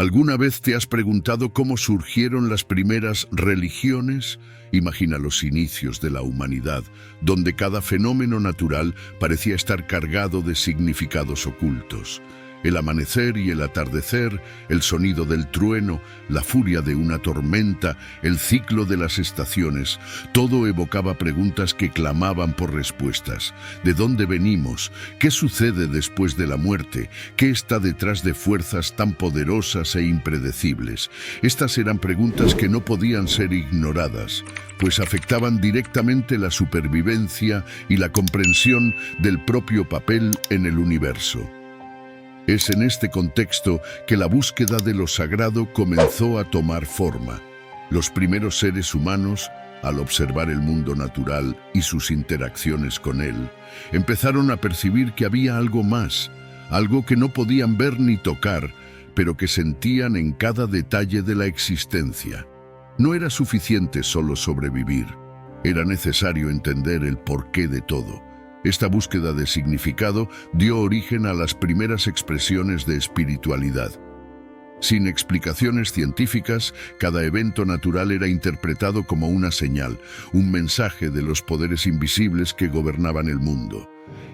¿Alguna vez te has preguntado cómo surgieron las primeras religiones? Imagina los inicios de la humanidad, donde cada fenómeno natural parecía estar cargado de significados ocultos. El amanecer y el atardecer, el sonido del trueno, la furia de una tormenta, el ciclo de las estaciones, todo evocaba preguntas que clamaban por respuestas. ¿De dónde venimos? ¿Qué sucede después de la muerte? ¿Qué está detrás de fuerzas tan poderosas e impredecibles? Estas eran preguntas que no podían ser ignoradas, pues afectaban directamente la supervivencia y la comprensión del propio papel en el universo. Es en este contexto que la búsqueda de lo sagrado comenzó a tomar forma. Los primeros seres humanos, al observar el mundo natural y sus interacciones con él, empezaron a percibir que había algo más, algo que no podían ver ni tocar, pero que sentían en cada detalle de la existencia. No era suficiente solo sobrevivir, era necesario entender el porqué de todo. Esta búsqueda de significado dio origen a las primeras expresiones de espiritualidad. Sin explicaciones científicas, cada evento natural era interpretado como una señal, un mensaje de los poderes invisibles que gobernaban el mundo.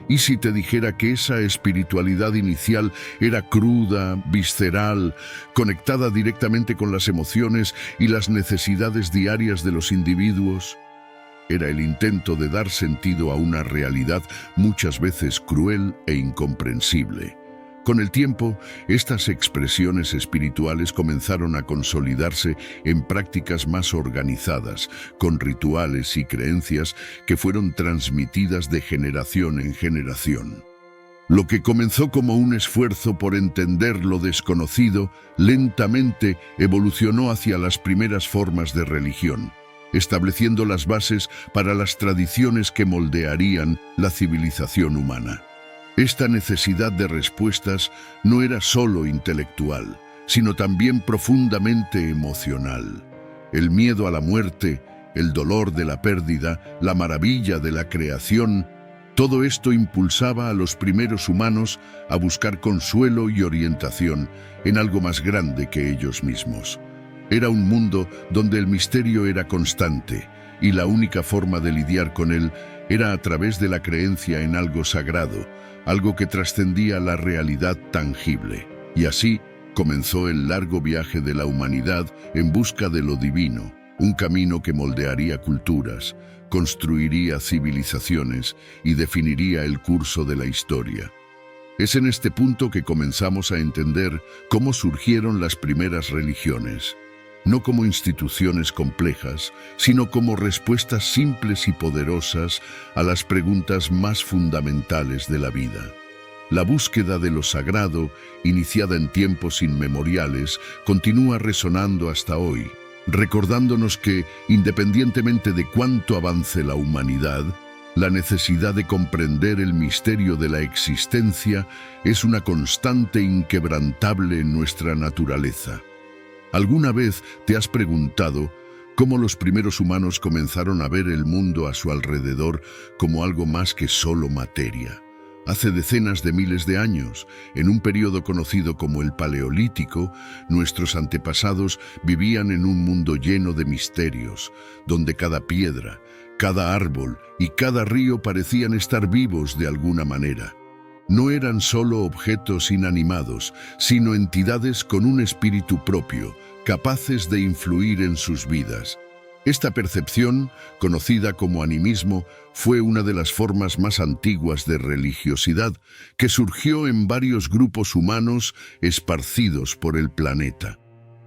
¿Y si te dijera que esa espiritualidad inicial era cruda, visceral, conectada directamente con las emociones y las necesidades diarias de los individuos? Era el intento de dar sentido a una realidad muchas veces cruel e incomprensible. Con el tiempo, estas expresiones espirituales comenzaron a consolidarse en prácticas más organizadas, con rituales y creencias que fueron transmitidas de generación en generación. Lo que comenzó como un esfuerzo por entender lo desconocido, lentamente evolucionó hacia las primeras formas de religión, estableciendo las bases para las tradiciones que moldearían la civilización humana. Esta necesidad de respuestas no era solo intelectual, sino también profundamente emocional. El miedo a la muerte, el dolor de la pérdida, la maravilla de la creación, todo esto impulsaba a los primeros humanos a buscar consuelo y orientación en algo más grande que ellos mismos. Era un mundo donde el misterio era constante y la única forma de lidiar con él era a través de la creencia en algo sagrado, algo que trascendía la realidad tangible. Y así comenzó el largo viaje de la humanidad en busca de lo divino, un camino que moldearía culturas, construiría civilizaciones y definiría el curso de la historia. Es en este punto que comenzamos a entender cómo surgieron las primeras religiones. No como instituciones complejas, sino como respuestas simples y poderosas a las preguntas más fundamentales de la vida. La búsqueda de lo sagrado, iniciada en tiempos inmemoriales, continúa resonando hasta hoy, recordándonos que, independientemente de cuánto avance la humanidad, la necesidad de comprender el misterio de la existencia es una constante inquebrantable en nuestra naturaleza. ¿Alguna vez te has preguntado cómo los primeros humanos comenzaron a ver el mundo a su alrededor como algo más que solo materia? Hace decenas de miles de años, en un periodo conocido como el Paleolítico, nuestros antepasados vivían en un mundo lleno de misterios, donde cada piedra, cada árbol y cada río parecían estar vivos de alguna manera. No eran solo objetos inanimados, sino entidades con un espíritu propio, capaces de influir en sus vidas. Esta percepción, conocida como animismo, fue una de las formas más antiguas de religiosidad que surgió en varios grupos humanos esparcidos por el planeta.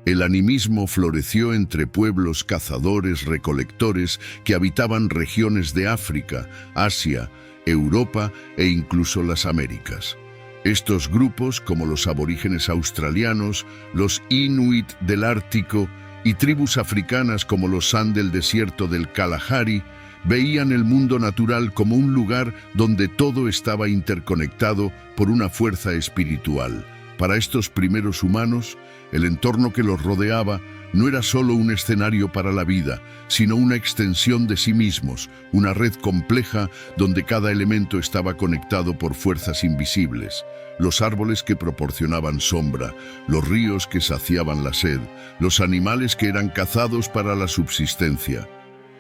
El animismo floreció entre pueblos cazadores-recolectores que habitaban regiones de África, Asia, Europa e incluso las Américas. Estos grupos, como los aborígenes australianos, los inuit del Ártico y tribus africanas como los San del desierto del Kalahari, veían el mundo natural como un lugar donde todo estaba interconectado por una fuerza espiritual, Para estos primeros humanos, el entorno que los rodeaba no era solo un escenario para la vida, sino una extensión de sí mismos, una red compleja donde cada elemento estaba conectado por fuerzas invisibles. Los árboles que proporcionaban sombra, los ríos que saciaban la sed, los animales que eran cazados para la subsistencia.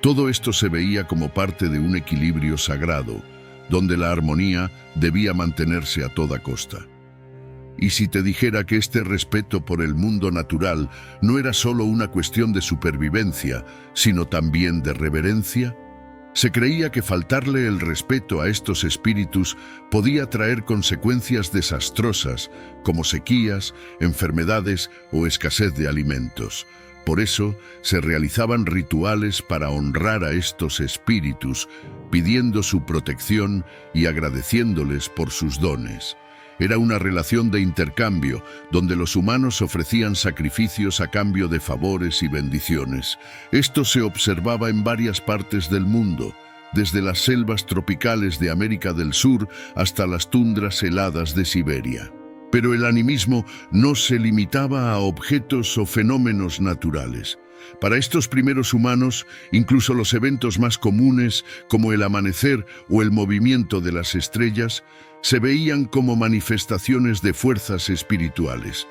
Todo esto se veía como parte de un equilibrio sagrado, donde la armonía debía mantenerse a toda costa. Y si te dijera que este respeto por el mundo natural no era solo una cuestión de supervivencia, sino también de reverencia, se creía que faltarle el respeto a estos espíritus podía traer consecuencias desastrosas, como sequías, enfermedades o escasez de alimentos. Por eso se realizaban rituales para honrar a estos espíritus, pidiendo su protección y agradeciéndoles por sus dones. Era una relación de intercambio, donde los humanos ofrecían sacrificios a cambio de favores y bendiciones. Esto se observaba en varias partes del mundo, desde las selvas tropicales de América del Sur hasta las tundras heladas de Siberia. Pero el animismo no se limitaba a objetos o fenómenos naturales. Para estos primeros humanos, incluso los eventos más comunes, como el amanecer o el movimiento de las estrellas, se veían como manifestaciones de fuerzas espirituales.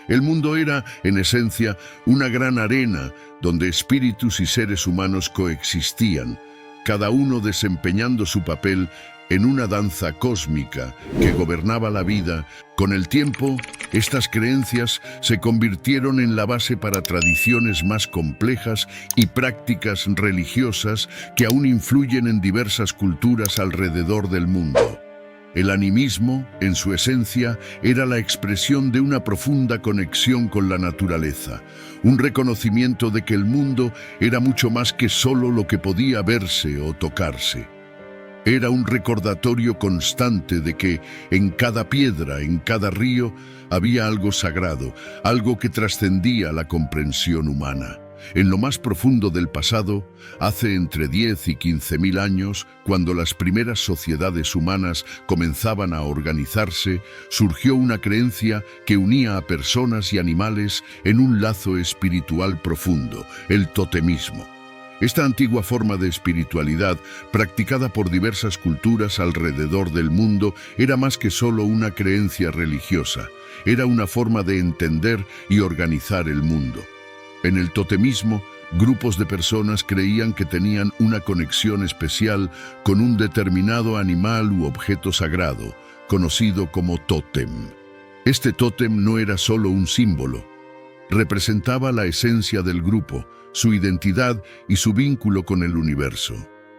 El mundo era, en esencia, una gran arena donde espíritus y seres humanos coexistían, cada uno desempeñando su papel en una danza cósmica que gobernaba la vida. Con el tiempo, estas creencias se convirtieron en la base para tradiciones más complejas y prácticas religiosas que aún influyen en diversas culturas alrededor del mundo. El animismo, en su esencia, era la expresión de una profunda conexión con la naturaleza, un reconocimiento de que el mundo era mucho más que solo lo que podía verse o tocarse. Era un recordatorio constante de que en cada piedra, en cada río, había algo sagrado, algo que trascendía la comprensión humana. En lo más profundo del pasado, hace entre 10 y 15.000 años, cuando las primeras sociedades humanas comenzaban a organizarse, surgió una creencia que unía a personas y animales en un lazo espiritual profundo, el totemismo. Esta antigua forma de espiritualidad, practicada por diversas culturas alrededor del mundo, era más que solo una creencia religiosa. Era una forma de entender y organizar el mundo. En el totemismo, grupos de personas creían que tenían una conexión especial con un determinado animal u objeto sagrado, conocido como tótem. Este tótem no era solo un símbolo, representaba la esencia del grupo, su identidad y su vínculo con el universo.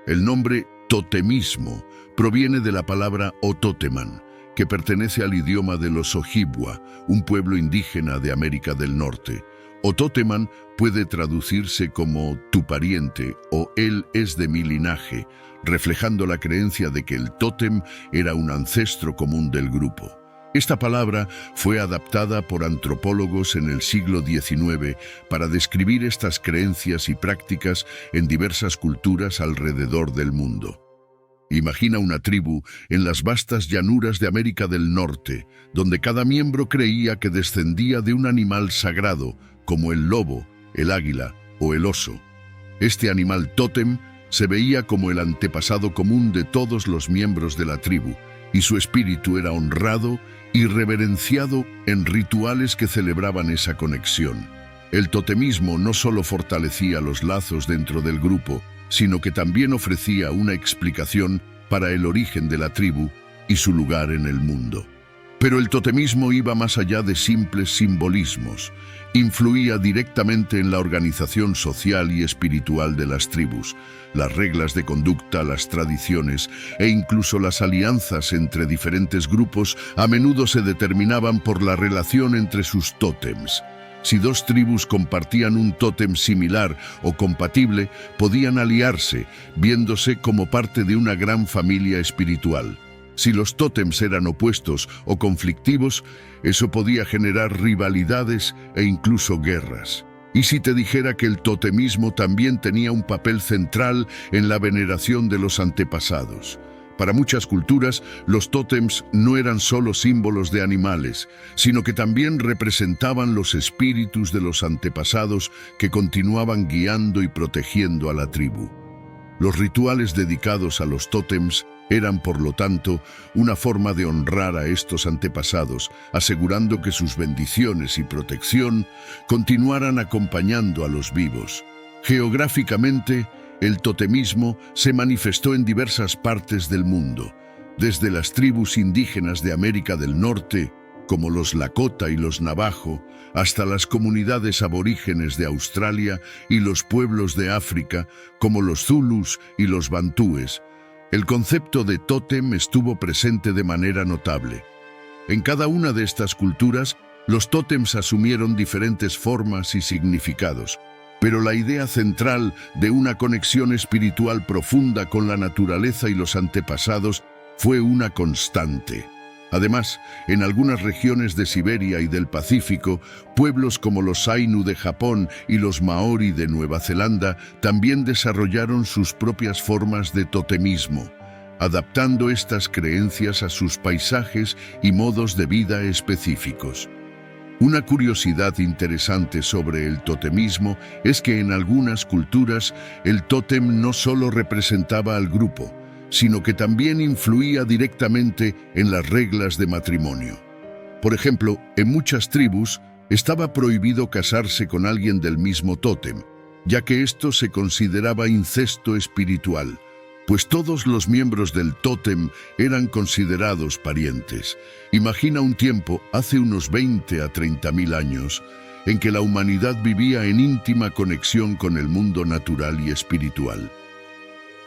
El nombre totemismo proviene de la palabra ototeman, que pertenece al idioma de los Ojibwa, un pueblo indígena de América del Norte. Ototeman puede traducirse como tu pariente o él es de mi linaje, reflejando la creencia de que el tótem era un ancestro común del grupo. Esta palabra fue adaptada por antropólogos en el siglo XIX para describir estas creencias y prácticas en diversas culturas alrededor del mundo. Imagina una tribu en las vastas llanuras de América del Norte, donde cada miembro creía que descendía de un animal sagrado, como el lobo, el águila o el oso. Este animal tótem se veía como el antepasado común de todos los miembros de la tribu, y su espíritu era honrado y reverenciado en rituales que celebraban esa conexión. El totemismo no solo fortalecía los lazos dentro del grupo, sino que también ofrecía una explicación para el origen de la tribu y su lugar en el mundo. Pero el totemismo iba más allá de simples simbolismos. Influía directamente en la organización social y espiritual de las tribus, las reglas de conducta, las tradiciones e incluso las alianzas entre diferentes grupos a menudo se determinaban por la relación entre sus tótems. Si dos tribus compartían un tótem similar o compatible, podían aliarse, viéndose como parte de una gran familia espiritual. Si los tótems eran opuestos o conflictivos, eso podía generar rivalidades e incluso guerras. ¿Y si te dijera que el totemismo también tenía un papel central en la veneración de los antepasados? Para muchas culturas, los tótems no eran solo símbolos de animales, sino que también representaban los espíritus de los antepasados que continuaban guiando y protegiendo a la tribu. Los rituales dedicados a los tótems eran, por lo tanto, una forma de honrar a estos antepasados, asegurando que sus bendiciones y protección continuaran acompañando a los vivos. Geográficamente, el totemismo se manifestó en diversas partes del mundo, desde las tribus indígenas de América del Norte, como los Lakota y los Navajo, hasta las comunidades aborígenes de Australia y los pueblos de África, como los Zulus y los Bantúes. El concepto de tótem estuvo presente de manera notable. En cada una de estas culturas, los tótems asumieron diferentes formas y significados, pero la idea central de una conexión espiritual profunda con la naturaleza y los antepasados fue una constante. Además, en algunas regiones de Siberia y del Pacífico, pueblos como los Ainu de Japón y los Maori de Nueva Zelanda también desarrollaron sus propias formas de totemismo, adaptando estas creencias a sus paisajes y modos de vida específicos. Una curiosidad interesante sobre el totemismo es que en algunas culturas el tótem no solo representaba al grupo, sino que también influía directamente en las reglas de matrimonio. Por ejemplo, en muchas tribus estaba prohibido casarse con alguien del mismo tótem, ya que esto se consideraba incesto espiritual, pues todos los miembros del tótem eran considerados parientes. Imagina un tiempo, hace unos 20 a 30.000 años, en que la humanidad vivía en íntima conexión con el mundo natural y espiritual.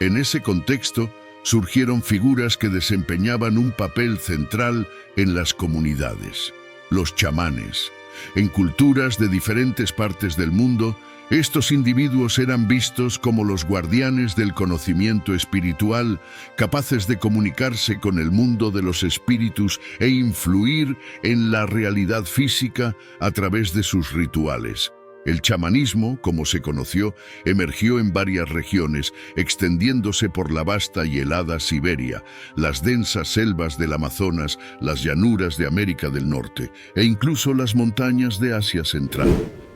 En ese contexto, surgieron figuras que desempeñaban un papel central en las comunidades: los chamanes. En culturas de diferentes partes del mundo, estos individuos eran vistos como los guardianes del conocimiento espiritual, capaces de comunicarse con el mundo de los espíritus e influir en la realidad física a través de sus rituales. El chamanismo, como se conoció, emergió en varias regiones, extendiéndose por la vasta y helada Siberia, las densas selvas del Amazonas, las llanuras de América del Norte e incluso las montañas de Asia Central.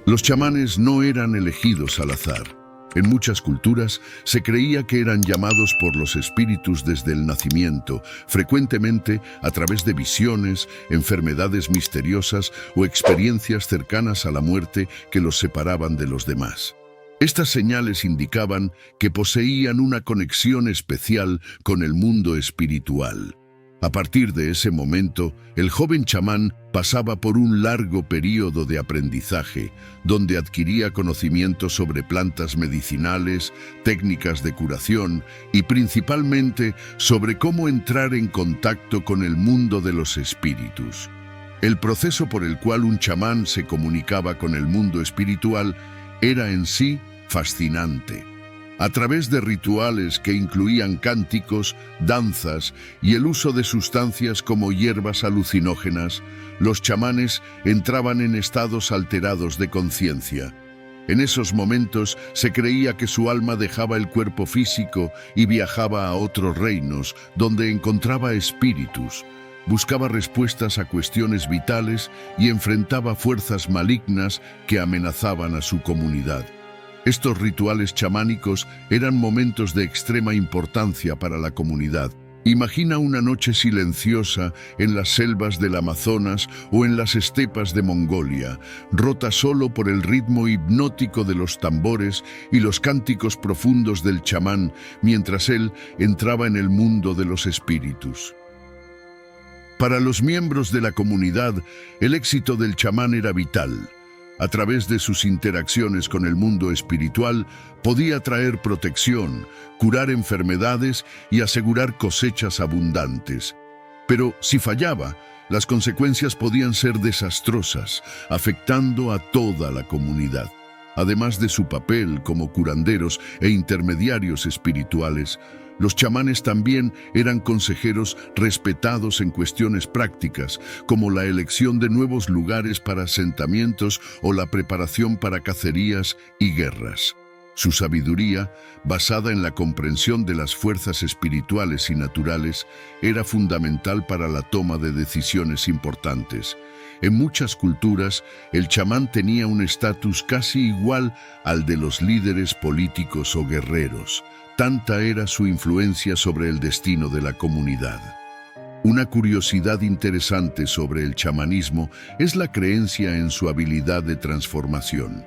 Los chamanes no eran elegidos al azar. En muchas culturas se creía que eran llamados por los espíritus desde el nacimiento, frecuentemente a través de visiones, enfermedades misteriosas o experiencias cercanas a la muerte que los separaban de los demás. Estas señales indicaban que poseían una conexión especial con el mundo espiritual. A partir de ese momento, el joven chamán pasaba por un largo período de aprendizaje, donde adquiría conocimientos sobre plantas medicinales, técnicas de curación y principalmente sobre cómo entrar en contacto con el mundo de los espíritus. El proceso por el cual un chamán se comunicaba con el mundo espiritual era en sí fascinante. A través de rituales que incluían cánticos, danzas y el uso de sustancias como hierbas alucinógenas, los chamanes entraban en estados alterados de conciencia. En esos momentos se creía que su alma dejaba el cuerpo físico y viajaba a otros reinos, donde encontraba espíritus, buscaba respuestas a cuestiones vitales y enfrentaba fuerzas malignas que amenazaban a su comunidad. Estos rituales chamánicos eran momentos de extrema importancia para la comunidad. Imagina una noche silenciosa en las selvas del Amazonas o en las estepas de Mongolia, rota solo por el ritmo hipnótico de los tambores y los cánticos profundos del chamán, mientras él entraba en el mundo de los espíritus. Para los miembros de la comunidad, el éxito del chamán era vital. A través de sus interacciones con el mundo espiritual, podía traer protección, curar enfermedades y asegurar cosechas abundantes. Pero si fallaba, las consecuencias podían ser desastrosas, afectando a toda la comunidad. Además de su papel como curanderos e intermediarios espirituales, los chamanes también eran consejeros respetados en cuestiones prácticas, como la elección de nuevos lugares para asentamientos o la preparación para cacerías y guerras. Su sabiduría, basada en la comprensión de las fuerzas espirituales y naturales, era fundamental para la toma de decisiones importantes. En muchas culturas, el chamán tenía un estatus casi igual al de los líderes políticos o guerreros. Tanta era su influencia sobre el destino de la comunidad. Una curiosidad interesante sobre el chamanismo es la creencia en su habilidad de transformación.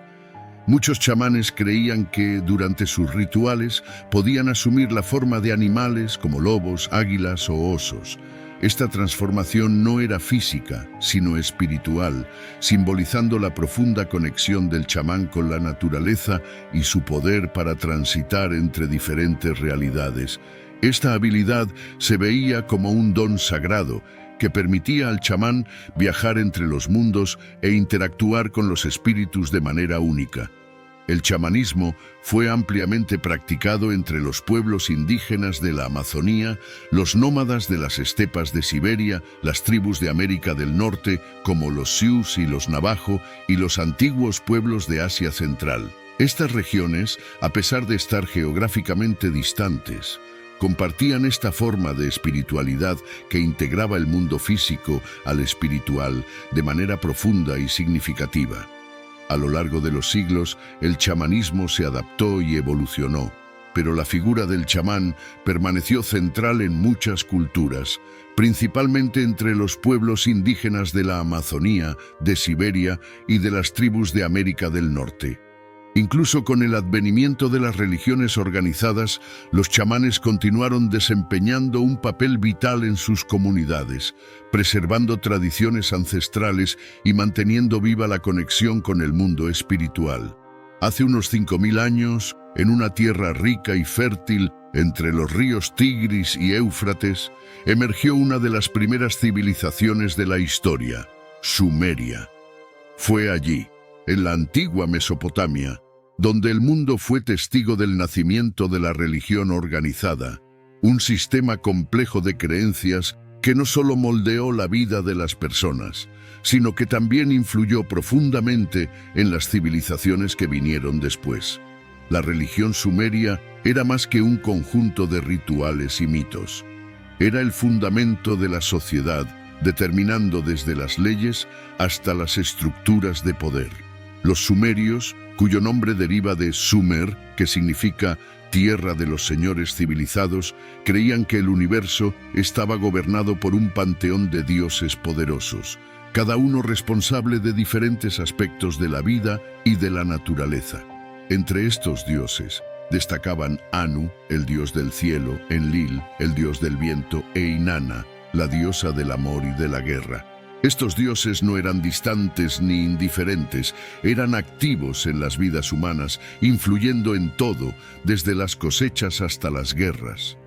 Muchos chamanes creían que, durante sus rituales, podían asumir la forma de animales como lobos, águilas o osos. Esta transformación no era física, sino espiritual, simbolizando la profunda conexión del chamán con la naturaleza y su poder para transitar entre diferentes realidades. Esta habilidad se veía como un don sagrado que permitía al chamán viajar entre los mundos e interactuar con los espíritus de manera única. El chamanismo fue ampliamente practicado entre los pueblos indígenas de la Amazonía, los nómadas de las estepas de Siberia, las tribus de América del Norte, como los Sioux y los Navajo, y los antiguos pueblos de Asia Central. Estas regiones, a pesar de estar geográficamente distantes, compartían esta forma de espiritualidad que integraba el mundo físico al espiritual de manera profunda y significativa. A lo largo de los siglos, el chamanismo se adaptó y evolucionó, pero la figura del chamán permaneció central en muchas culturas, principalmente entre los pueblos indígenas de la Amazonía, de Siberia y de las tribus de América del Norte. Incluso con el advenimiento de las religiones organizadas, los chamanes continuaron desempeñando un papel vital en sus comunidades, preservando tradiciones ancestrales y manteniendo viva la conexión con el mundo espiritual. Hace unos 5000 años, en una tierra rica y fértil, entre los ríos Tigris y Éufrates, emergió una de las primeras civilizaciones de la historia, Sumeria. Fue allí, en la antigua Mesopotamia, donde el mundo fue testigo del nacimiento de la religión organizada, un sistema complejo de creencias que no solo moldeó la vida de las personas, sino que también influyó profundamente en las civilizaciones que vinieron después. La religión sumeria era más que un conjunto de rituales y mitos. Era el fundamento de la sociedad, determinando desde las leyes hasta las estructuras de poder. Los sumerios, cuyo nombre deriva de Sumer, que significa tierra de los señores civilizados, creían que el universo estaba gobernado por un panteón de dioses poderosos, cada uno responsable de diferentes aspectos de la vida y de la naturaleza. Entre estos dioses destacaban Anu, el dios del cielo, Enlil, el dios del viento, e Inanna, la diosa del amor y de la guerra. Estos dioses no eran distantes ni indiferentes, eran activos en las vidas humanas, influyendo en todo, desde las cosechas hasta las guerras.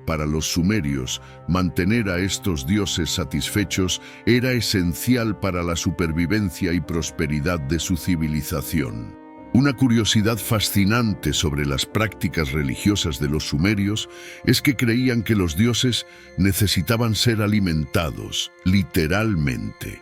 Para los sumerios, mantener a estos dioses satisfechos era esencial para la supervivencia y prosperidad de su civilización. Una curiosidad fascinante sobre las prácticas religiosas de los sumerios es que creían que los dioses necesitaban ser alimentados, literalmente.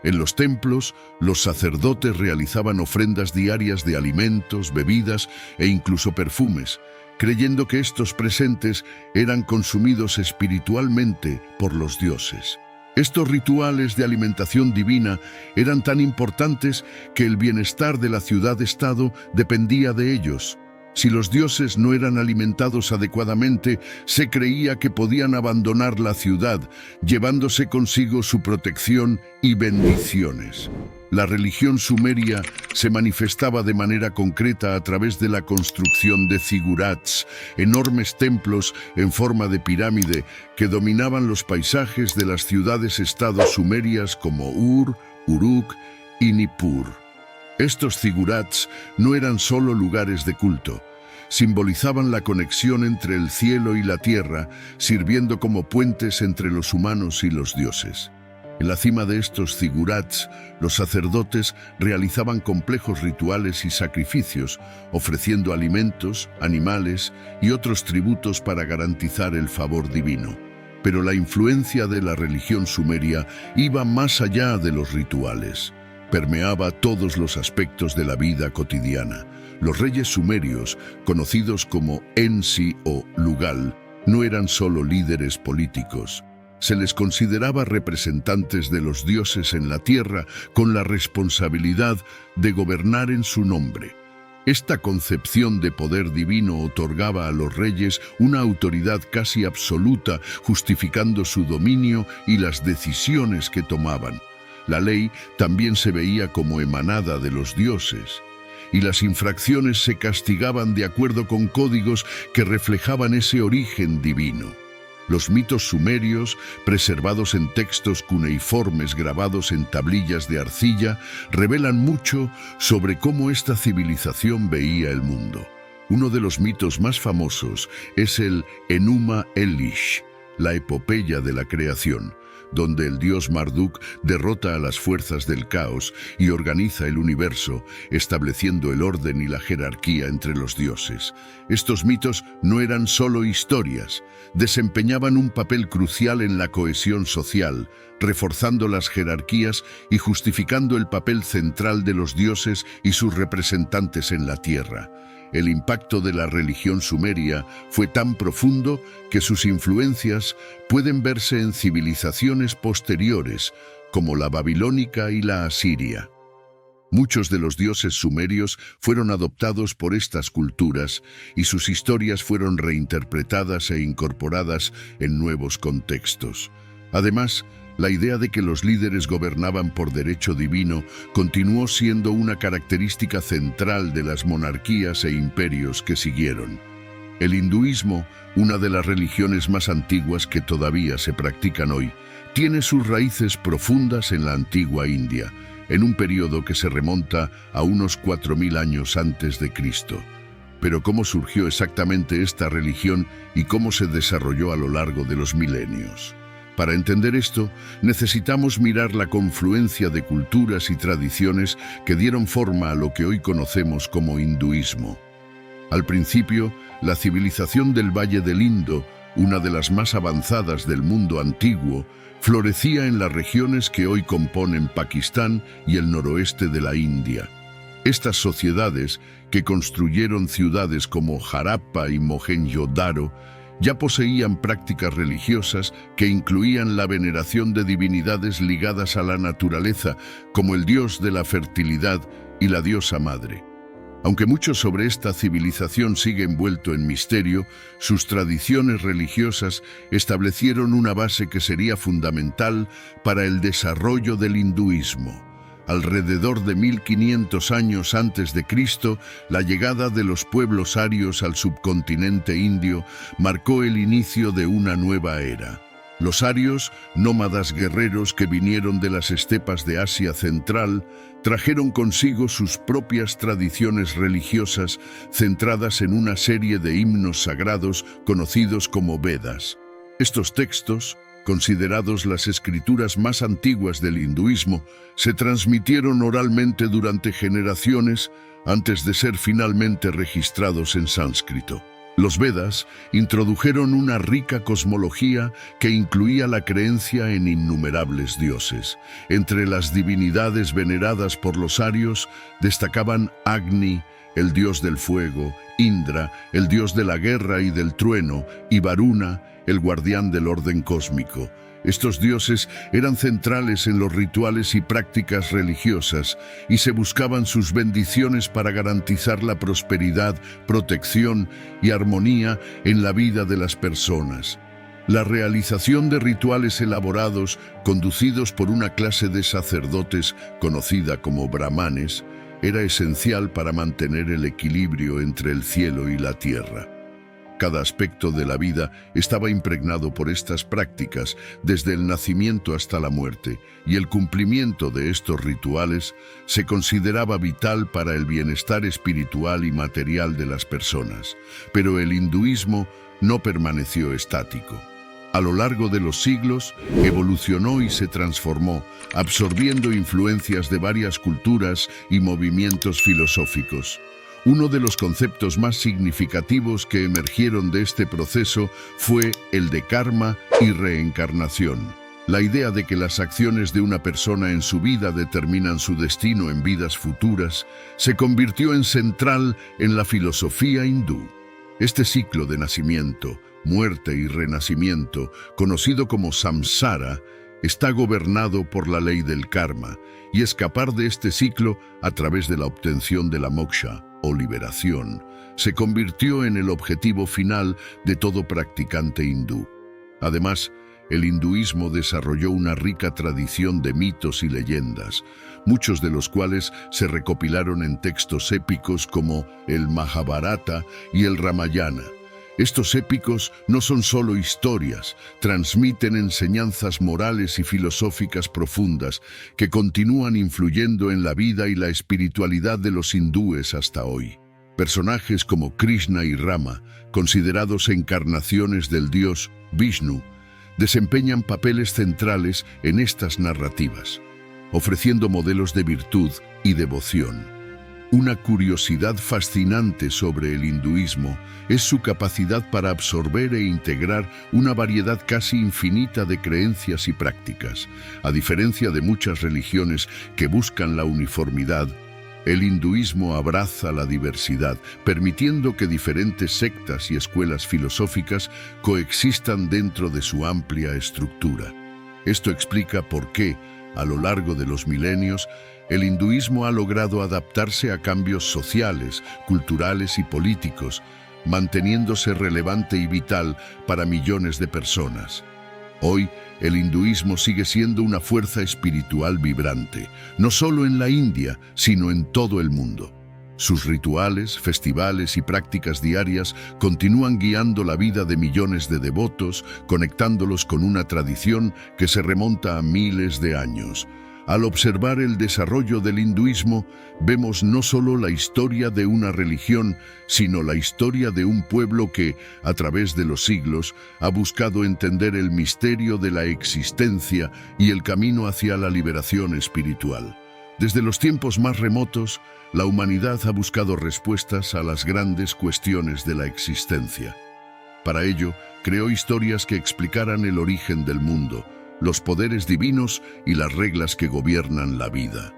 En los templos, los sacerdotes realizaban ofrendas diarias de alimentos, bebidas e incluso perfumes, creyendo que estos presentes eran consumidos espiritualmente por los dioses. Estos rituales de alimentación divina eran tan importantes que el bienestar de la ciudad-estado dependía de ellos. Si los dioses no eran alimentados adecuadamente, se creía que podían abandonar la ciudad, llevándose consigo su protección y bendiciones. La religión sumeria se manifestaba de manera concreta a través de la construcción de zigurats, enormes templos en forma de pirámide que dominaban los paisajes de las ciudades-estados sumerias como Ur, Uruk y Nippur. Estos zigurats no eran solo lugares de culto, simbolizaban la conexión entre el cielo y la tierra, sirviendo como puentes entre los humanos y los dioses. En la cima de estos zigurats, los sacerdotes realizaban complejos rituales y sacrificios, ofreciendo alimentos, animales y otros tributos para garantizar el favor divino. Pero la influencia de la religión sumeria iba más allá de los rituales. permeaba todos los aspectos de la vida cotidiana. Los reyes sumerios, conocidos como Ensi o Lugal, no eran solo líderes políticos. Se les consideraba representantes de los dioses en la tierra con la responsabilidad de gobernar en su nombre. Esta concepción de poder divino otorgaba a los reyes una autoridad casi absoluta, justificando su dominio y las decisiones que tomaban. La ley también se veía como emanada de los dioses, y las infracciones se castigaban de acuerdo con códigos que reflejaban ese origen divino. Los mitos sumerios, preservados en textos cuneiformes grabados en tablillas de arcilla, revelan mucho sobre cómo esta civilización veía el mundo. Uno de los mitos más famosos es el Enuma Elish, la epopeya de la creación, donde el dios Marduk derrota a las fuerzas del caos y organiza el universo, estableciendo el orden y la jerarquía entre los dioses. Estos mitos no eran solo historias, desempeñaban un papel crucial en la cohesión social, reforzando las jerarquías y justificando el papel central de los dioses y sus representantes en la tierra. El impacto de la religión sumeria fue tan profundo que sus influencias pueden verse en civilizaciones posteriores, como la babilónica y la asiria. Muchos de los dioses sumerios fueron adoptados por estas culturas y sus historias fueron reinterpretadas e incorporadas en nuevos contextos. Además, la idea de que los líderes gobernaban por derecho divino continuó siendo una característica central de las monarquías e imperios que siguieron. El hinduismo, una de las religiones más antiguas que todavía se practican hoy, tiene sus raíces profundas en la antigua India, en un periodo que se remonta a unos 4000 años antes de Cristo. Pero ¿cómo surgió exactamente esta religión y cómo se desarrolló a lo largo de los milenios? Para entender esto, necesitamos mirar la confluencia de culturas y tradiciones que dieron forma a lo que hoy conocemos como hinduismo. Al principio, la civilización del Valle del Indo, una de las más avanzadas del mundo antiguo, florecía en las regiones que hoy componen Pakistán y el noroeste de la India. Estas sociedades, que construyeron ciudades como Harappa y Mohenjo-Daro, ya poseían prácticas religiosas que incluían la veneración de divinidades ligadas a la naturaleza, como el dios de la fertilidad y la diosa madre. Aunque mucho sobre esta civilización sigue envuelto en misterio, sus tradiciones religiosas establecieron una base que sería fundamental para el desarrollo del hinduismo. Alrededor de 1500 años antes de Cristo, la llegada de los pueblos arios al subcontinente indio marcó el inicio de una nueva era. Los arios, nómadas guerreros que vinieron de las estepas de Asia Central, trajeron consigo sus propias tradiciones religiosas centradas en una serie de himnos sagrados conocidos como Vedas. Estos textos, considerados las escrituras más antiguas del hinduismo, se transmitieron oralmente durante generaciones antes de ser finalmente registrados en sánscrito. Los Vedas introdujeron una rica cosmología que incluía la creencia en innumerables dioses. Entre las divinidades veneradas por los arios destacaban Agni, el dios del fuego, Indra, el dios de la guerra y del trueno, y Varuna, el guardián del orden cósmico. Estos dioses eran centrales en los rituales y prácticas religiosas y se buscaban sus bendiciones para garantizar la prosperidad, protección y armonía en la vida de las personas. La realización de rituales elaborados, conducidos por una clase de sacerdotes conocida como brahmanes, era esencial para mantener el equilibrio entre el cielo y la tierra. Cada aspecto de la vida estaba impregnado por estas prácticas, desde el nacimiento hasta la muerte, y el cumplimiento de estos rituales se consideraba vital para el bienestar espiritual y material de las personas. Pero el hinduismo no permaneció estático. A lo largo de los siglos, evolucionó y se transformó, absorbiendo influencias de varias culturas y movimientos filosóficos. Uno de los conceptos más significativos que emergieron de este proceso fue el de karma y reencarnación. La idea de que las acciones de una persona en su vida determinan su destino en vidas futuras se convirtió en central en la filosofía hindú. Este ciclo de nacimiento, muerte y renacimiento, conocido como samsara, está gobernado por la ley del karma, y escapar de este ciclo a través de la obtención de la moksha, o liberación, se convirtió en el objetivo final de todo practicante hindú. Además, el hinduismo desarrolló una rica tradición de mitos y leyendas, muchos de los cuales se recopilaron en textos épicos como el Mahabharata y el Ramayana. Estos épicos no son solo historias, transmiten enseñanzas morales y filosóficas profundas que continúan influyendo en la vida y la espiritualidad de los hindúes hasta hoy. Personajes como Krishna y Rama, considerados encarnaciones del dios Vishnu, desempeñan papeles centrales en estas narrativas, ofreciendo modelos de virtud y devoción. Una curiosidad fascinante sobre el hinduismo es su capacidad para absorber e integrar una variedad casi infinita de creencias y prácticas. A diferencia de muchas religiones que buscan la uniformidad, el hinduismo abraza la diversidad, permitiendo que diferentes sectas y escuelas filosóficas coexistan dentro de su amplia estructura. Esto explica por qué, a lo largo de los milenios, el hinduismo ha logrado adaptarse a cambios sociales, culturales y políticos, manteniéndose relevante y vital para millones de personas. Hoy, el hinduismo sigue siendo una fuerza espiritual vibrante, no solo en la India, sino en todo el mundo. Sus rituales, festivales y prácticas diarias continúan guiando la vida de millones de devotos, conectándolos con una tradición que se remonta a miles de años. Al observar el desarrollo del hinduismo, vemos no solo la historia de una religión, sino la historia de un pueblo que, a través de los siglos, ha buscado entender el misterio de la existencia y el camino hacia la liberación espiritual. Desde los tiempos más remotos, la humanidad ha buscado respuestas a las grandes cuestiones de la existencia. Para ello, creó historias que explicaran el origen del mundo, los poderes divinos y las reglas que gobiernan la vida.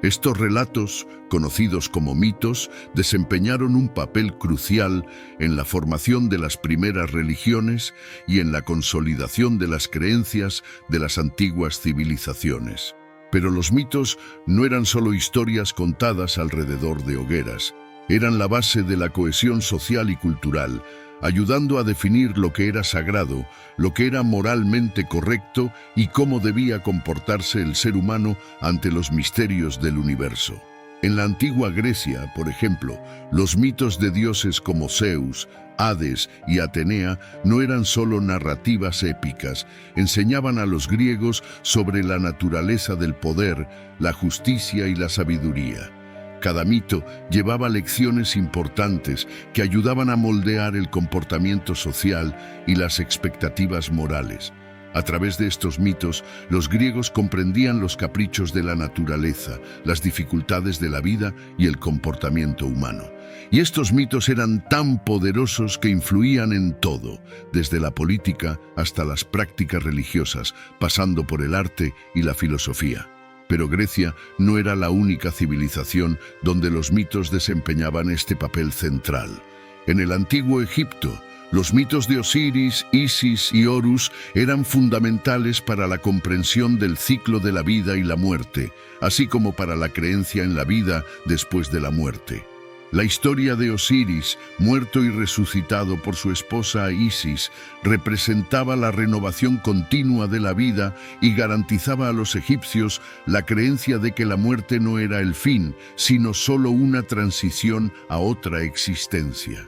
Estos relatos, conocidos como mitos, desempeñaron un papel crucial en la formación de las primeras religiones y en la consolidación de las creencias de las antiguas civilizaciones. Pero los mitos no eran solo historias contadas alrededor de hogueras, eran la base de la cohesión social y cultural, ayudando a definir lo que era sagrado, lo que era moralmente correcto y cómo debía comportarse el ser humano ante los misterios del universo. En la antigua Grecia, por ejemplo, los mitos de dioses como Zeus, Hades y Atenea no eran solo narrativas épicas, enseñaban a los griegos sobre la naturaleza del poder, la justicia y la sabiduría. Cada mito llevaba lecciones importantes que ayudaban a moldear el comportamiento social y las expectativas morales. A través de estos mitos, los griegos comprendían los caprichos de la naturaleza, las dificultades de la vida y el comportamiento humano. Y estos mitos eran tan poderosos que influían en todo, desde la política hasta las prácticas religiosas, pasando por el arte y la filosofía. Pero Grecia no era la única civilización donde los mitos desempeñaban este papel central. En el antiguo Egipto, los mitos de Osiris, Isis y Horus eran fundamentales para la comprensión del ciclo de la vida y la muerte, así como para la creencia en la vida después de la muerte. La historia de Osiris, muerto y resucitado por su esposa Isis, representaba la renovación continua de la vida y garantizaba a los egipcios la creencia de que la muerte no era el fin, sino solo una transición a otra existencia.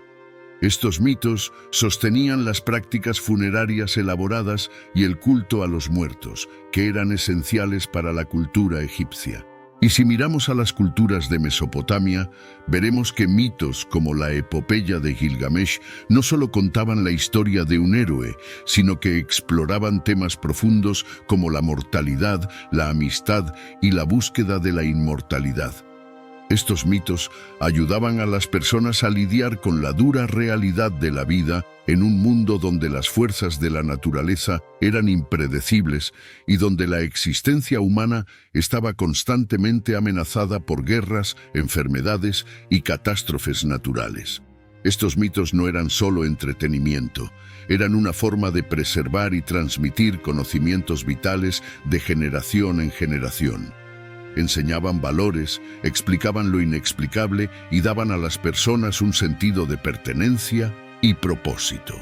Estos mitos sostenían las prácticas funerarias elaboradas y el culto a los muertos, que eran esenciales para la cultura egipcia. Y si miramos a las culturas de Mesopotamia, veremos que mitos como la epopeya de Gilgamesh no solo contaban la historia de un héroe, sino que exploraban temas profundos como la mortalidad, la amistad y la búsqueda de la inmortalidad. Estos mitos ayudaban a las personas a lidiar con la dura realidad de la vida en un mundo donde las fuerzas de la naturaleza eran impredecibles y donde la existencia humana estaba constantemente amenazada por guerras, enfermedades y catástrofes naturales. Estos mitos no eran solo entretenimiento, eran una forma de preservar y transmitir conocimientos vitales de generación en generación. Enseñaban valores, explicaban lo inexplicable y daban a las personas un sentido de pertenencia y propósito.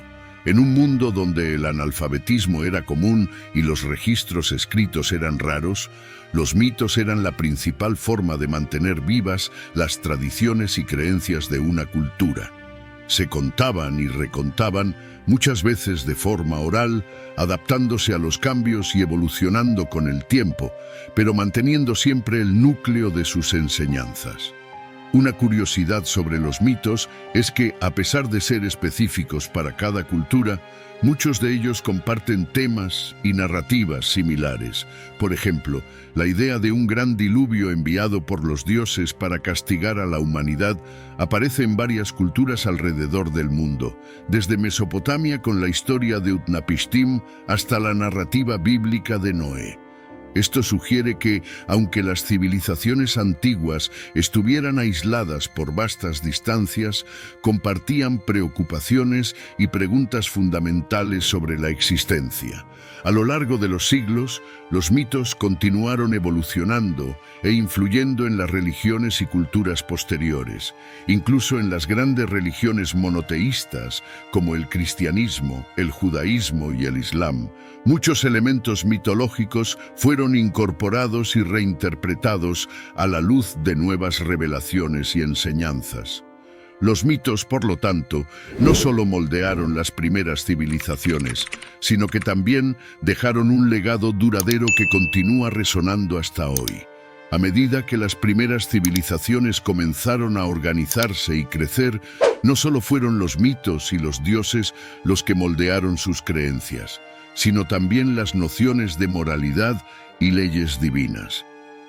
En un mundo donde el analfabetismo era común y los registros escritos eran raros, los mitos eran la principal forma de mantener vivas las tradiciones y creencias de una cultura. Se contaban y recontaban, muchas veces de forma oral, adaptándose a los cambios y evolucionando con el tiempo, pero manteniendo siempre el núcleo de sus enseñanzas. Una curiosidad sobre los mitos es que, a pesar de ser específicos para cada cultura, muchos de ellos comparten temas y narrativas similares. Por ejemplo, la idea de un gran diluvio enviado por los dioses para castigar a la humanidad aparece en varias culturas alrededor del mundo, desde Mesopotamia con la historia de Utnapishtim hasta la narrativa bíblica de Noé. Esto sugiere que, aunque las civilizaciones antiguas estuvieran aisladas por vastas distancias, compartían preocupaciones y preguntas fundamentales sobre la existencia. A lo largo de los siglos, los mitos continuaron evolucionando e influyendo en las religiones y culturas posteriores, incluso en las grandes religiones monoteístas como el cristianismo, el judaísmo y el islam. Muchos elementos mitológicos fueron incorporados y reinterpretados a la luz de nuevas revelaciones y enseñanzas. Los mitos, por lo tanto, no solo moldearon las primeras civilizaciones, sino que también dejaron un legado duradero que continúa resonando hasta hoy. A medida que las primeras civilizaciones comenzaron a organizarse y crecer, no solo fueron los mitos y los dioses los que moldearon sus creencias, sino también las nociones de moralidad y leyes divinas.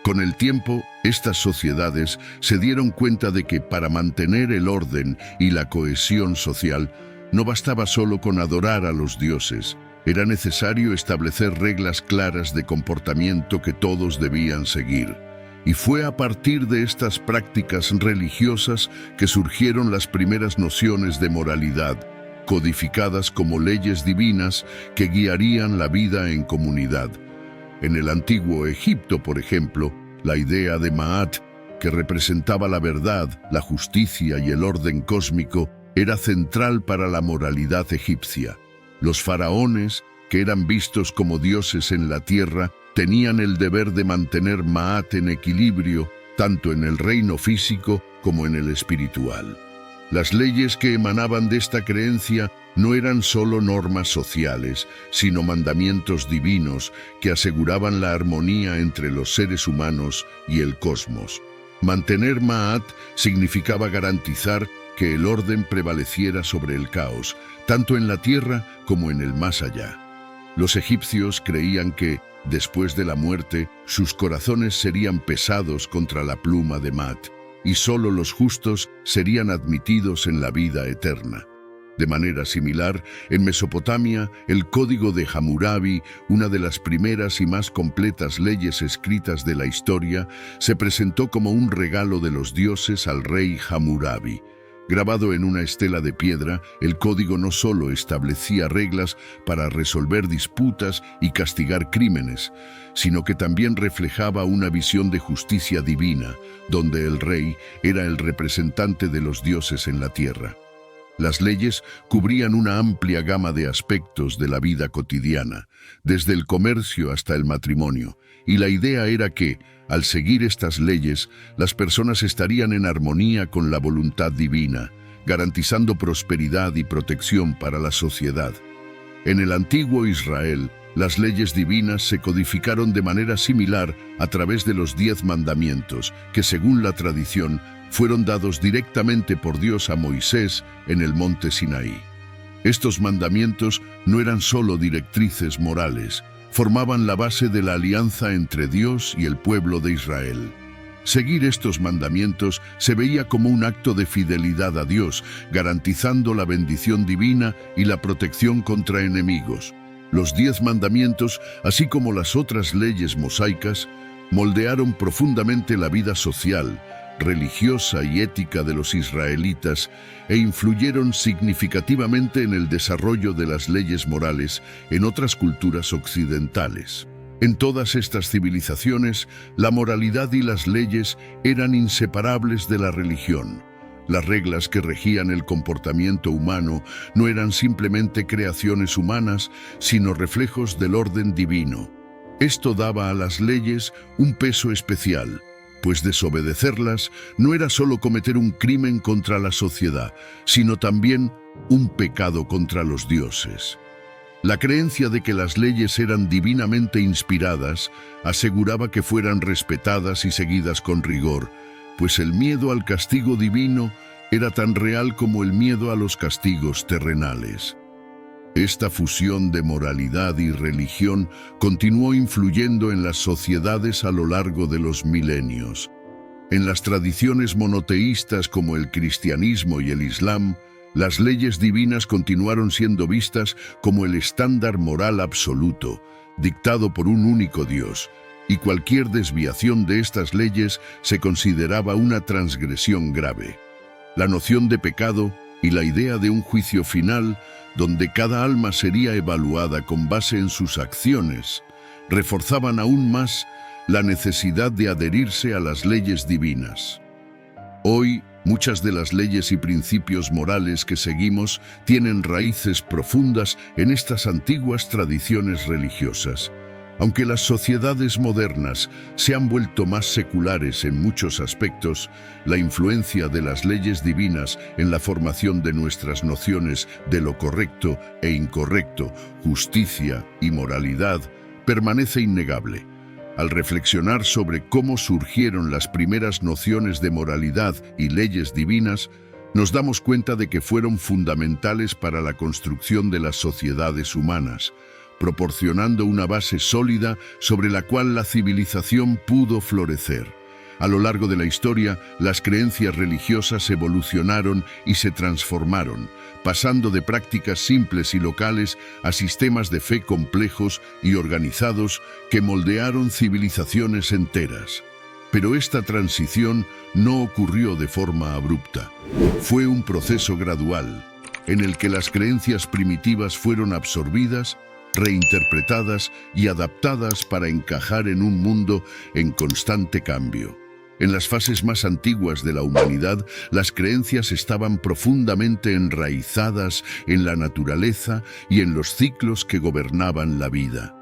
Con el tiempo, estas sociedades se dieron cuenta de que para mantener el orden y la cohesión social, no bastaba solo con adorar a los dioses, era necesario establecer reglas claras de comportamiento que todos debían seguir. Y fue a partir de estas prácticas religiosas que surgieron las primeras nociones de moralidad, codificadas como leyes divinas que guiarían la vida en comunidad. En el antiguo Egipto, por ejemplo, la idea de Ma'at, que representaba la verdad, la justicia y el orden cósmico, era central para la moralidad egipcia. Los faraones, que eran vistos como dioses en la tierra, tenían el deber de mantener Ma'at en equilibrio, tanto en el reino físico como en el espiritual. Las leyes que emanaban de esta creencia no eran solo normas sociales, sino mandamientos divinos que aseguraban la armonía entre los seres humanos y el cosmos. Mantener Ma'at significaba garantizar que el orden prevaleciera sobre el caos, tanto en la tierra como en el más allá. Los egipcios creían que, después de la muerte, sus corazones serían pesados contra la pluma de Ma'at, y solo los justos serían admitidos en la vida eterna. De manera similar, en Mesopotamia, el Código de Hammurabi, una de las primeras y más completas leyes escritas de la historia, se presentó como un regalo de los dioses al rey Hammurabi. Grabado en una estela de piedra, el código no solo establecía reglas para resolver disputas y castigar crímenes, sino que también reflejaba una visión de justicia divina, donde el rey era el representante de los dioses en la tierra. Las leyes cubrían una amplia gama de aspectos de la vida cotidiana, desde el comercio hasta el matrimonio, y la idea era que, al seguir estas leyes, las personas estarían en armonía con la voluntad divina, garantizando prosperidad y protección para la sociedad. En el antiguo Israel, las leyes divinas se codificaron de manera similar a través de los 10 mandamientos, que según la tradición, fueron dados directamente por Dios a Moisés en el monte Sinaí. Estos mandamientos no eran solo directrices morales, formaban la base de la alianza entre Dios y el pueblo de Israel. Seguir estos mandamientos se veía como un acto de fidelidad a Dios, garantizando la bendición divina y la protección contra enemigos. Los 10 mandamientos, así como las otras leyes mosaicas, moldearon profundamente la vida social, religiosa y ética de los israelitas e influyeron significativamente en el desarrollo de las leyes morales en otras culturas occidentales. En todas estas civilizaciones, la moralidad y las leyes eran inseparables de la religión. Las reglas que regían el comportamiento humano no eran simplemente creaciones humanas, sino reflejos del orden divino. Esto daba a las leyes un peso especial, pues desobedecerlas no era solo cometer un crimen contra la sociedad, sino también un pecado contra los dioses. La creencia de que las leyes eran divinamente inspiradas aseguraba que fueran respetadas y seguidas con rigor, pues el miedo al castigo divino era tan real como el miedo a los castigos terrenales. Esta fusión de moralidad y religión continuó influyendo en las sociedades a lo largo de los milenios. En las tradiciones monoteístas como el cristianismo y el islam, las leyes divinas continuaron siendo vistas como el estándar moral absoluto, dictado por un único Dios, y cualquier desviación de estas leyes se consideraba una transgresión grave. La noción de pecado y la idea de un juicio final, donde cada alma sería evaluada con base en sus acciones, reforzaban aún más la necesidad de adherirse a las leyes divinas. Hoy, muchas de las leyes y principios morales que seguimos tienen raíces profundas en estas antiguas tradiciones religiosas. Aunque las sociedades modernas se han vuelto más seculares en muchos aspectos, la influencia de las leyes divinas en la formación de nuestras nociones de lo correcto e incorrecto, justicia y moralidad, permanece innegable. Al reflexionar sobre cómo surgieron las primeras nociones de moralidad y leyes divinas, nos damos cuenta de que fueron fundamentales para la construcción de las sociedades humanas, proporcionando una base sólida sobre la cual la civilización pudo florecer. A lo largo de la historia, las creencias religiosas evolucionaron y se transformaron, pasando de prácticas simples y locales a sistemas de fe complejos y organizados que moldearon civilizaciones enteras. Pero esta transición no ocurrió de forma abrupta. Fue un proceso gradual, en el que las creencias primitivas fueron absorbidas, reinterpretadas y adaptadas para encajar en un mundo en constante cambio. En las fases más antiguas de la humanidad, las creencias estaban profundamente enraizadas en la naturaleza y en los ciclos que gobernaban la vida.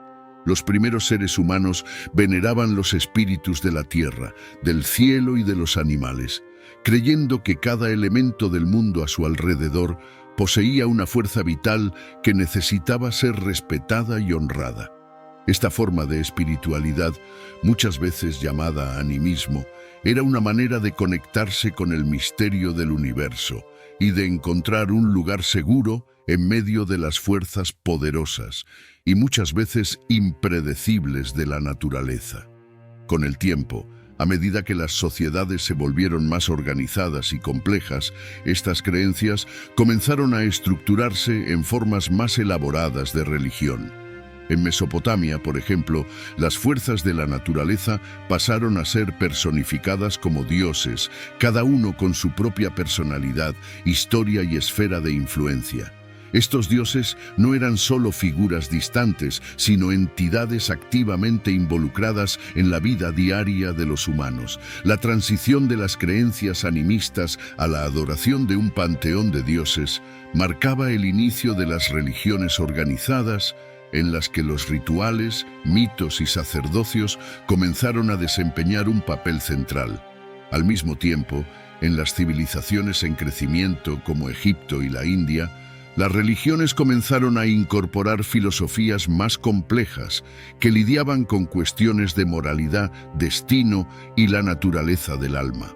Los primeros seres humanos veneraban los espíritus de la tierra, del cielo y de los animales, creyendo que cada elemento del mundo a su alrededor poseía una fuerza vital que necesitaba ser respetada y honrada. Esta forma de espiritualidad, muchas veces llamada animismo, era una manera de conectarse con el misterio del universo y de encontrar un lugar seguro en medio de las fuerzas poderosas y muchas veces impredecibles de la naturaleza. Con el tiempo, a medida que las sociedades se volvieron más organizadas y complejas, estas creencias comenzaron a estructurarse en formas más elaboradas de religión. En Mesopotamia, por ejemplo, las fuerzas de la naturaleza pasaron a ser personificadas como dioses, cada uno con su propia personalidad, historia y esfera de influencia. Estos dioses no eran solo figuras distantes, sino entidades activamente involucradas en la vida diaria de los humanos. La transición de las creencias animistas a la adoración de un panteón de dioses marcaba el inicio de las religiones organizadas, en las que los rituales, mitos y sacerdocios comenzaron a desempeñar un papel central. Al mismo tiempo, en las civilizaciones en crecimiento como Egipto y la India, las religiones comenzaron a incorporar filosofías más complejas que lidiaban con cuestiones de moralidad, destino y la naturaleza del alma.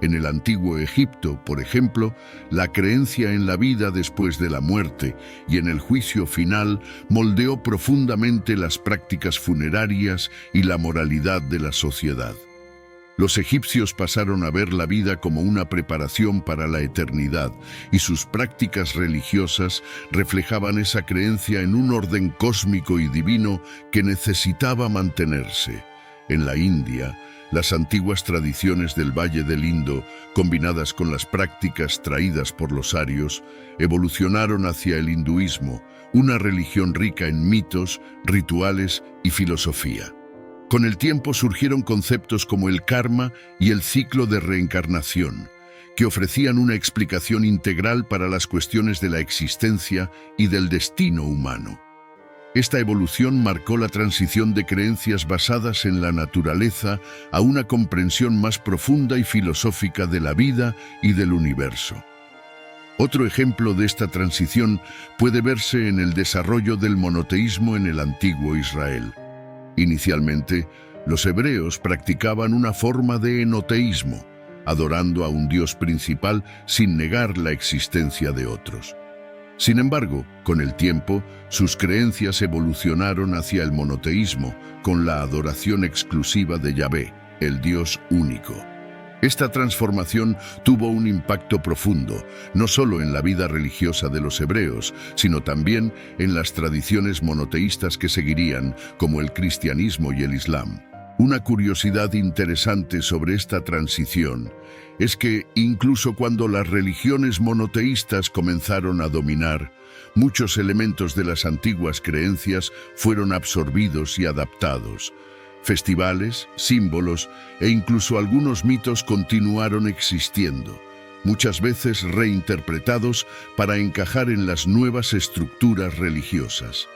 En el antiguo Egipto, por ejemplo, la creencia en la vida después de la muerte y en el juicio final moldeó profundamente las prácticas funerarias y la moralidad de la sociedad. Los egipcios pasaron a ver la vida como una preparación para la eternidad, y sus prácticas religiosas reflejaban esa creencia en un orden cósmico y divino que necesitaba mantenerse. En la India, las antiguas tradiciones del Valle del Indo, combinadas con las prácticas traídas por los arios, evolucionaron hacia el hinduismo, una religión rica en mitos, rituales y filosofía. Con el tiempo surgieron conceptos como el karma y el ciclo de reencarnación, que ofrecían una explicación integral para las cuestiones de la existencia y del destino humano. Esta evolución marcó la transición de creencias basadas en la naturaleza a una comprensión más profunda y filosófica de la vida y del universo. Otro ejemplo de esta transición puede verse en el desarrollo del monoteísmo en el antiguo Israel. Inicialmente, los hebreos practicaban una forma de enoteísmo, adorando a un Dios principal sin negar la existencia de otros. Sin embargo, con el tiempo, sus creencias evolucionaron hacia el monoteísmo, con la adoración exclusiva de Yahvé, el Dios único. Esta transformación tuvo un impacto profundo, no solo en la vida religiosa de los hebreos, sino también en las tradiciones monoteístas que seguirían, como el cristianismo y el islam. Una curiosidad interesante sobre esta transición es que, incluso cuando las religiones monoteístas comenzaron a dominar, muchos elementos de las antiguas creencias fueron absorbidos y adaptados. Festivales, símbolos e incluso algunos mitos continuaron existiendo, muchas veces reinterpretados para encajar en las nuevas estructuras religiosas.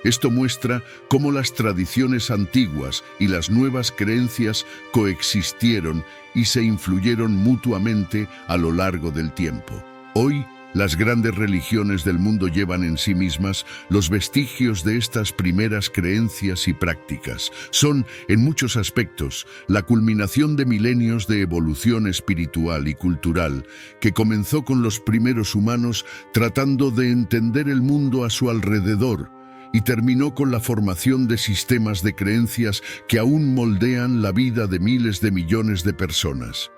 Esto muestra cómo las tradiciones antiguas y las nuevas creencias coexistieron y se influyeron mutuamente a lo largo del tiempo. Hoy, las grandes religiones del mundo llevan en sí mismas los vestigios de estas primeras creencias y prácticas. Son, en muchos aspectos, la culminación de milenios de evolución espiritual y cultural que comenzó con los primeros humanos tratando de entender el mundo a su alrededor y terminó con la formación de sistemas de creencias que aún moldean la vida de miles de millones de personas.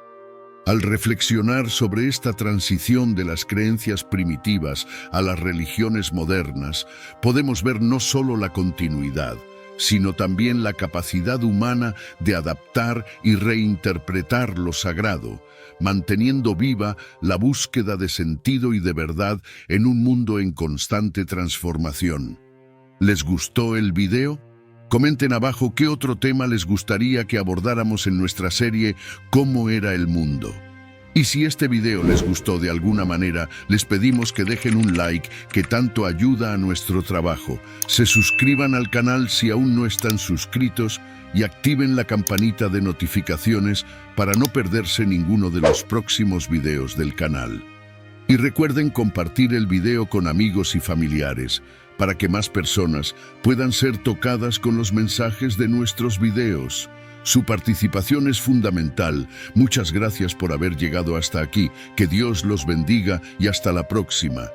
Al reflexionar sobre esta transición de las creencias primitivas a las religiones modernas, podemos ver no solo la continuidad, sino también la capacidad humana de adaptar y reinterpretar lo sagrado, manteniendo viva la búsqueda de sentido y de verdad en un mundo en constante transformación. ¿Les gustó el video? Comenten abajo qué otro tema les gustaría que abordáramos en nuestra serie ¿Cómo era el mundo? Y si este video les gustó de alguna manera, les pedimos que dejen un like que tanto ayuda a nuestro trabajo. Se suscriban al canal si aún no están suscritos y activen la campanita de notificaciones para no perderse ninguno de los próximos videos del canal. Y recuerden compartir el video con amigos y familiares, para que más personas puedan ser tocadas con los mensajes de nuestros videos. Su participación es fundamental. Muchas gracias por haber llegado hasta aquí. Que Dios los bendiga y hasta la próxima.